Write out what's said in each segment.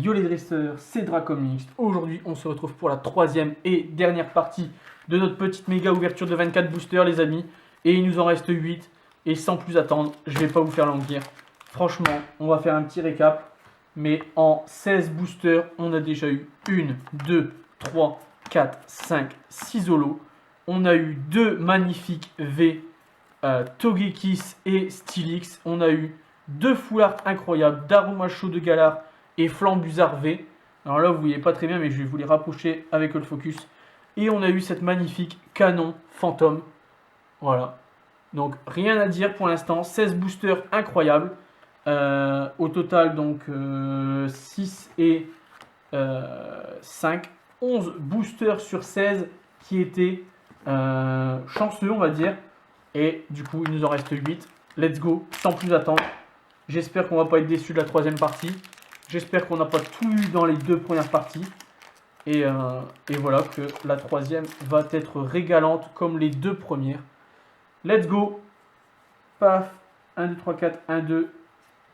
Yo les dresseurs, c'est Dracomix. Aujourd'hui, on se retrouve pour la troisième et dernière partie de notre petite méga ouverture de 24 boosters, les amis. Et il nous en reste 8. Et sans plus attendre, je vais pas vous faire languir. Franchement, on va faire un petit récap. Mais en 16 boosters, on a déjà eu 1, 2, 3, 4, 5, 6 holos. On a eu 2 magnifiques V, Togekiss et Steelix. On a eu 2 full art incroyables, Darumacho de Galar et Flambuzard V. Alors là, vous voyez pas très bien, mais je vais vous les rapprocher avec le focus. Et on a eu cette magnifique canon fantôme. Voilà. Donc, rien à dire pour l'instant. 16 boosters incroyables. Au total, donc, 6 et 5. 11 boosters sur 16 qui étaient chanceux, on va dire. Et du coup, il nous en reste 8. Let's go, sans plus attendre. J'espère qu'on va pas être déçu de la troisième partie. J'espère qu'on n'a pas tout eu dans les 2 premières parties. Et voilà, que la troisième va être régalante comme les 2 premières. Let's go. Paf. 1, 2, 3, 4, 1, 2.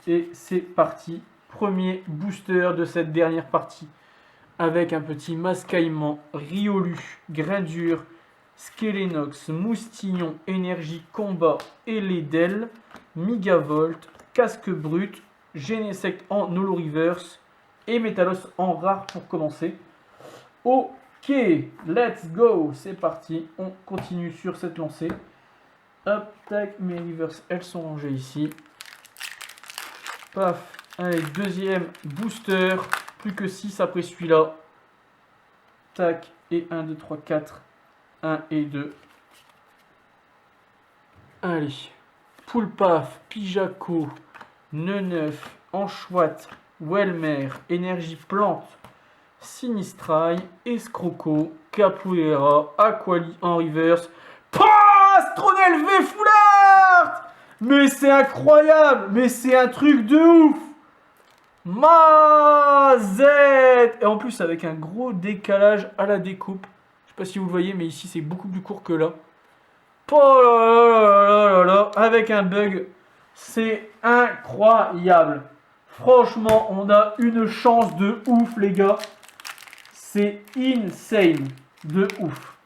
Et c'est parti. Premier booster de cette dernière partie. Avec un petit Mascaillement, Riolu, Grindure, Skelenox, Moustillon, Énergie, Combat, Eledel, Migavolt, Casque Brut, Genesect en Holo Reverse et Metalos en rare pour commencer. Ok, let's go, c'est parti, on continue sur cette lancée. Hop, tac, mes reverse, elles sont rangées ici. Paf, allez, deuxième booster, plus que 6 après celui-là. Tac, et 1, 2, 3, 4, 1 et 2. Allez, Poulpaf, Pijaco, Neneuf, Anchouette, Welmer, Énergie Plante, Sinistrail, Escroco, Capoeira, Aquali en reverse. Astronel V Full Art! Mais c'est incroyable! Mais c'est un truc de ouf! Mazette! Et en plus avec un gros décalage à la découpe. Je sais pas si vous le voyez, mais ici c'est beaucoup plus court que là. Oh là là là là là, avec un bug, c'est incroyable. Franchement, on a une chance de ouf, les gars. C'est insane de ouf.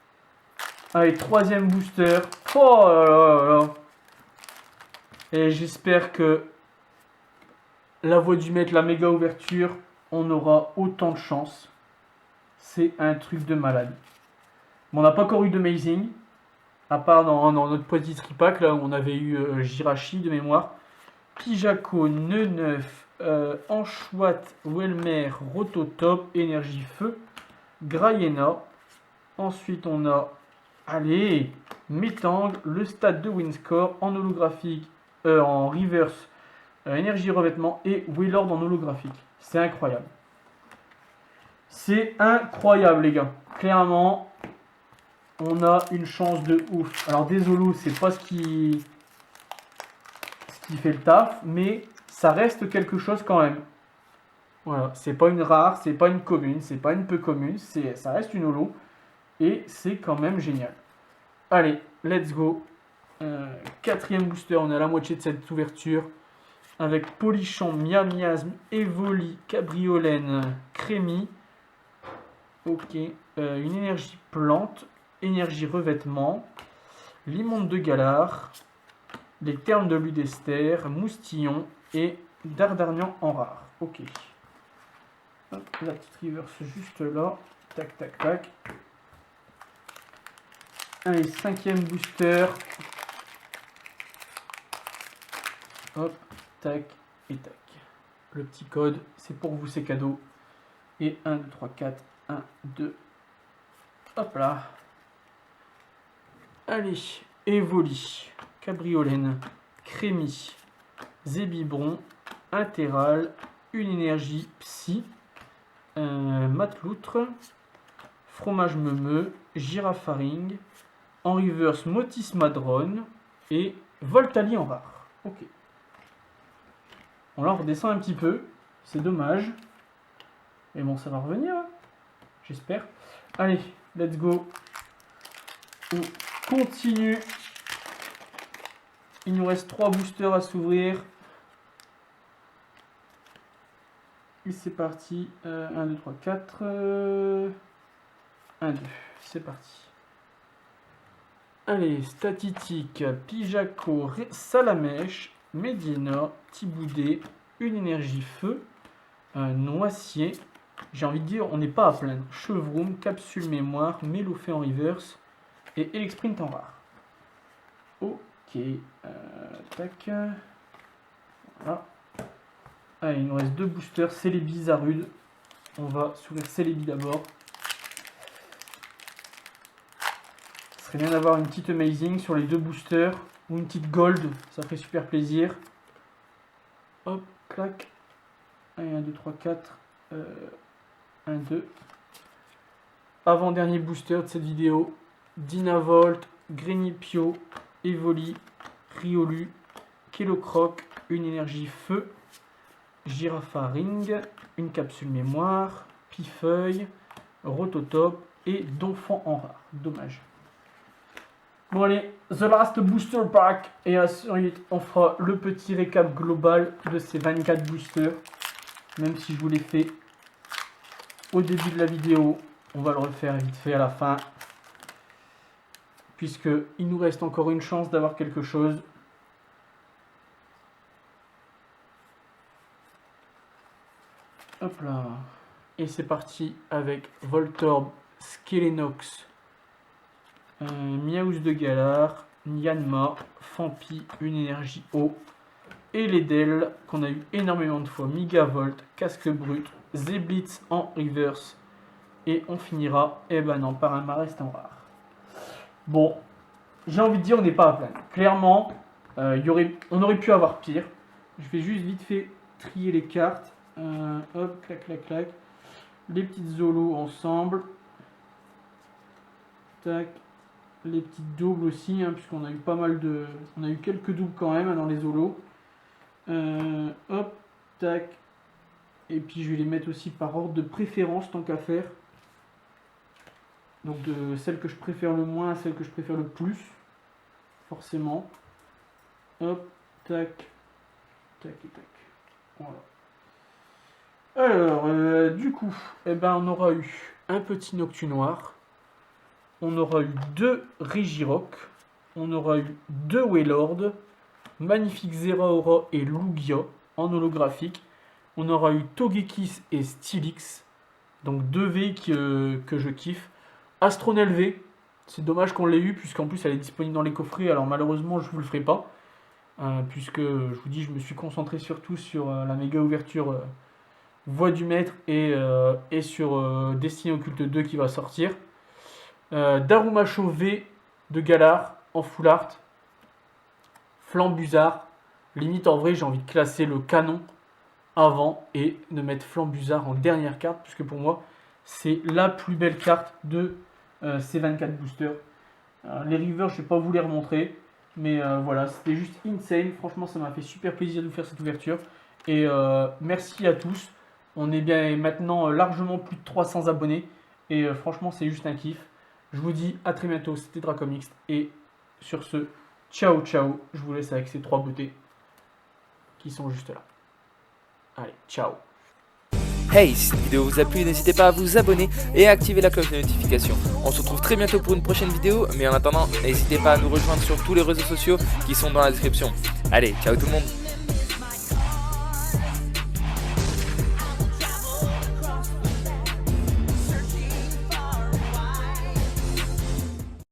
Allez, troisième booster. Oh là là là là. Et j'espère que la voix du maître, la méga ouverture, on aura autant de chance. C'est un truc de malade. Bon, on n'a pas encore eu d'amazing. À part dans notre petit tripack, là où on avait eu Jirachi de mémoire. Pijaco, Neneuf, Anchouette, Welmer, Rototop, Énergie Feu, Grayena. Ensuite, on a, allez, Métang, le stade de Winscore en holographique, en reverse, Énergie Revêtement et Willord en holographique. C'est incroyable. C'est incroyable, les gars. Clairement, on a une chance de ouf. Alors, désolé, c'est pas ce qui fait le taf, mais ça reste quelque chose quand même. Voilà, c'est pas une rare, c'est pas une commune, c'est pas une peu commune, ça reste une holo. Et c'est quand même génial. Allez, let's go. Quatrième booster, on est à la moitié de cette ouverture. Avec Polichon, Miasme, Evoli, Cabriolène, Crémy. Ok, une énergie plante, énergie revêtement, Limonde de Galar, les termes de Ludester, Moustillon et Dardarnian en rare. Ok. Hop, la petite reverse juste là. Tac, tac, tac. Allez, cinquième booster. Hop, tac et tac. Le petit code, c'est pour vous, c'est cadeau. Et 1, 2, 3, 4, 1, 2. Hop là. Allez, Evoli, Cabriolène, Crémy, Zébibron, Interral, une énergie Psy, Mateloutre, Fromage Meumeux, Girafaring, en reverse Motis Madron et Voltali en rare. Ok. On la redescend un petit peu, c'est dommage. Mais bon, ça va revenir, hein, j'espère. Allez, let's go. On continue. Il nous reste 3 boosters à s'ouvrir. Et c'est parti. 1, 2, 3, 4. 1, 2. C'est parti. Allez, Statitique, Pijaco, Salamèche, Medina, Tiboudé, une énergie feu, Noicier. J'ai envie de dire, on n'est pas à plaindre. Chevroom, Capsule Mémoire, Mélofée en reverse et Elexprint en rare. Ok. Tac. Voilà. Allez, il nous reste 2 boosters. Celebi, Zarude. On va s'ouvrir Celebi d'abord. Ce serait bien d'avoir une petite Amazing sur les 2 boosters. Ou une petite Gold. Ça ferait super plaisir. Hop, clac. Allez, 1, 2, 3, 4. 1, 2. Avant-dernier booster de cette vidéo. Dynavolt, Greenipio, Evoli, Riolu, Kelocroc, une énergie feu, Girafaring, une capsule mémoire, Pifeuille, Rototop et Donphan en rare. Dommage. Bon allez, the last booster pack. Et ensuite on fera le petit récap global de ces 24 boosters. Même si je vous l'ai fait au début de la vidéo, on va le refaire vite fait à la fin. Puisque il nous reste encore une chance d'avoir quelque chose. Hop là. Et c'est parti avec Voltorb, Skelenox, Miaouz de Galar, Nyanma, Fampi, une énergie eau, et les Del qu'on a eu énormément de fois, Migavolt, Casque Brut, Zeblitz en reverse, et on finira, eh ben non, par un Marest en rare. Bon, j'ai envie de dire, on n'est pas à plaindre. Clairement, on aurait pu avoir pire. Je vais juste vite fait trier les cartes. Hop, clac, clac, clac. Les petites Zolos ensemble. Tac. Les petites doubles aussi, hein, puisqu'on a eu pas mal de... On a eu quelques doubles quand même, hein, dans les Zolos. Hop, tac. Et puis je vais les mettre aussi par ordre de préférence, tant qu'à faire. Donc de celle que je préfère le moins à celle que je préfère le plus. Forcément. Hop, tac. Tac et tac. Voilà. Alors, du coup, eh ben, on aura eu un petit Noctu noir. On aura eu 2 Regirock. On aura eu 2 Wailord. Magnifique Zeraora et Lugia en holographique. On aura eu Togekiss et Steelix. Donc 2 V que je kiffe. Astronel V. C'est dommage qu'on l'ait eu, puisqu'en plus elle est disponible dans les coffrets. Alors malheureusement, je ne vous le ferai pas. Puisque, je vous dis, je me suis concentré surtout sur la méga ouverture Voix du Maître et sur Destinée Occulte 2 qui va sortir. Darumacho V de Galar en full art. Flambuzard. Limite, en vrai, j'ai envie de classer le canon avant et de mettre Flambuzard en dernière carte, puisque pour moi, c'est la plus belle carte de ces 24 boosters. Les rivers, je ne vais pas vous les remontrer, mais voilà, c'était juste insane. Franchement, ça m'a fait super plaisir de vous faire cette ouverture. Et merci à tous. On est bien maintenant largement plus de 300 abonnés. Et franchement, c'est juste un kiff. Je vous dis à très bientôt. C'était Dracomix. Et sur ce, ciao, ciao. Je vous laisse avec ces 3 beautés qui sont juste là. Allez, ciao. Hey, si cette vidéo vous a plu, n'hésitez pas à vous abonner et à activer la cloche de notification. On se retrouve très bientôt pour une prochaine vidéo, mais en attendant, n'hésitez pas à nous rejoindre sur tous les réseaux sociaux qui sont dans la description. Allez, ciao tout le monde.